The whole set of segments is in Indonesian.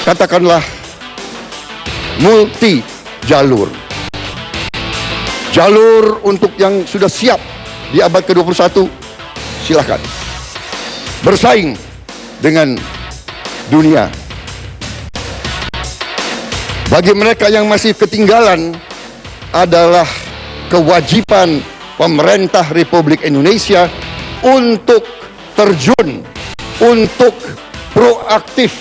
katakanlah multi jalur. Jalur untuk yang sudah siap di abad ke-21, silahkan bersaing dengan dunia. Bagi mereka yang masih ketinggalan, adalah kewajiban pemerintah Republik Indonesia untuk terjun, untuk proaktif,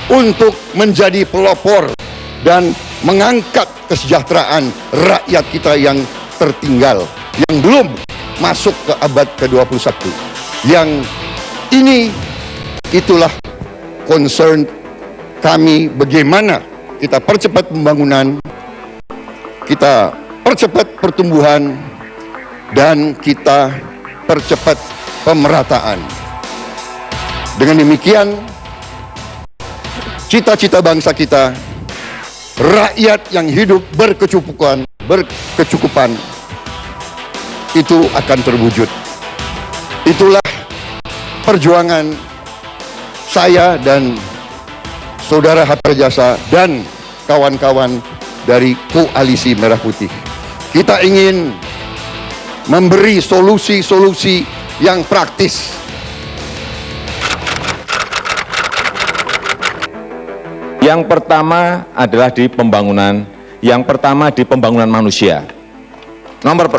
untuk menjadi pelopor dan mengangkat kesejahteraan rakyat kita yang tertinggal, yang belum masuk ke abad ke-21. Yang ini, itulah concern kami, bagaimana kita percepat pembangunan, kita percepat pertumbuhan, dan kita percepat pemerataan. Dengan demikian, cita-cita bangsa kita, rakyat yang hidup berkecukupan, itu akan terwujud. Itulah perjuangan saya dan Saudara Hatta Rajasa dan kawan-kawan dari Koalisi Merah Putih. Kita ingin memberi solusi-solusi yang praktis. Yang pertama adalah di pembangunan, yang pertama di pembangunan manusia. Nomor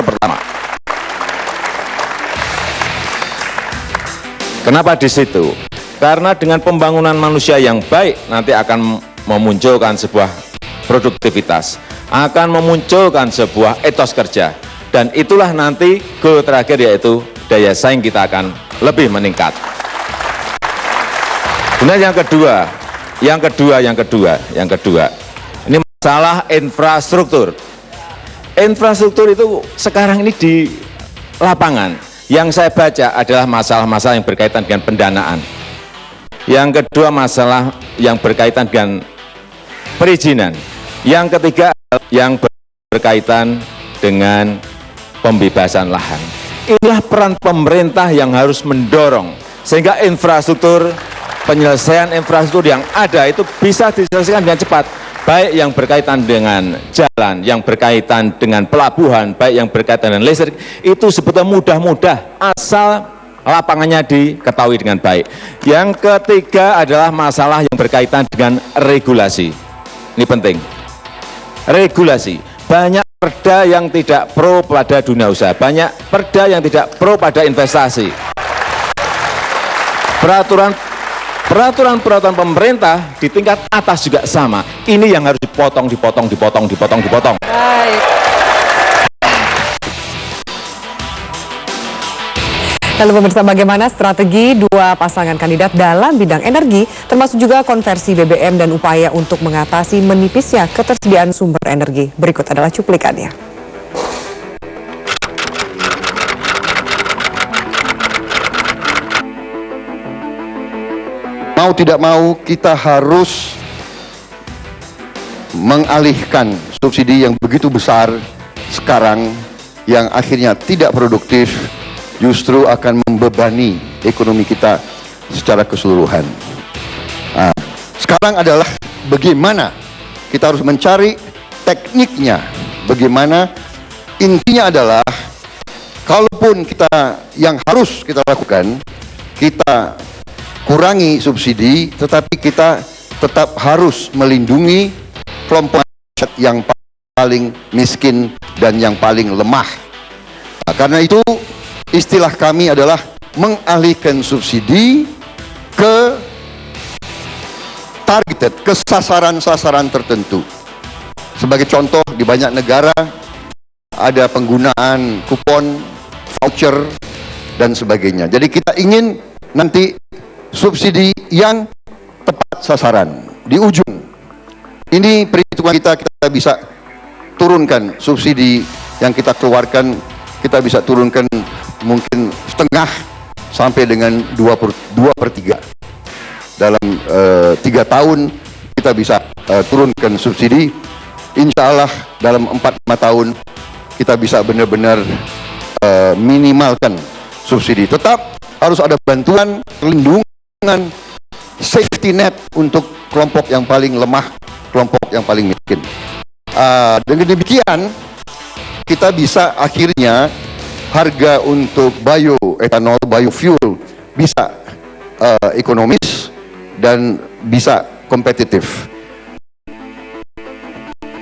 pertama. Kenapa di situ? Karena dengan pembangunan manusia yang baik nanti akan memunculkan sebuah produktivitas, akan memunculkan sebuah etos kerja, dan itulah nanti goal terakhir, yaitu daya saing kita akan lebih meningkat. Kemudian yang kedua, ini masalah infrastruktur. Infrastruktur itu sekarang ini di lapangan, yang saya baca adalah masalah-masalah yang berkaitan dengan pendanaan. Yang kedua, masalah yang berkaitan dengan perizinan. Yang ketiga, yang berkaitan dengan pembebasan lahan. Inilah peran pemerintah yang harus mendorong sehingga infrastruktur, penyelesaian infrastruktur yang ada itu bisa diselesaikan dengan cepat, baik yang berkaitan dengan jalan, yang berkaitan dengan pelabuhan, baik yang berkaitan dengan listrik, itu sebetulnya mudah-mudah asal lapangannya diketahui dengan baik. Yang ketiga adalah masalah yang berkaitan dengan regulasi. Ini penting. Regulasi. Banyak perda yang tidak pro pada dunia usaha, banyak perda yang tidak pro pada investasi. Peraturan pemerintah di tingkat atas juga sama. Ini yang harus dipotong. Baik. Lalu pemirsa, bagaimana strategi dua pasangan kandidat dalam bidang energi, termasuk juga konversi BBM dan upaya untuk mengatasi menipisnya ketersediaan sumber energi? Berikut adalah cuplikannya. Mau tidak mau, kita harus mengalihkan subsidi yang begitu besar sekarang, yang akhirnya tidak produktif, justru akan membebani ekonomi kita secara keseluruhan. Nah, sekarang adalah bagaimana kita harus mencari tekniknya. Bagaimana, intinya adalah kalaupun kita yang harus kita lakukan, kita kurangi subsidi, tetapi kita tetap harus melindungi kelompok yang paling miskin dan yang paling lemah. Nah, karena itu istilah kami adalah mengalihkan subsidi ke targeted, ke sasaran-sasaran tertentu. Sebagai contoh, di banyak negara ada penggunaan kupon, voucher, dan sebagainya. Jadi kita ingin nanti subsidi yang tepat sasaran di ujung. Ini perhitungan kita bisa turunkan subsidi yang kita keluarkan, kita bisa turunkan mungkin setengah sampai dengan 2/3. Dalam 3 tahun kita bisa turunkan subsidi. Insya Allah dalam 4-5 tahun kita bisa benar-benar minimalkan subsidi. Tetap harus ada bantuan, perlindungan safety net untuk kelompok yang paling lemah, kelompok yang paling miskin. Dengan demikian, kita bisa akhirnya harga untuk bioetanol, biofuel bisa ekonomis dan bisa kompetitif.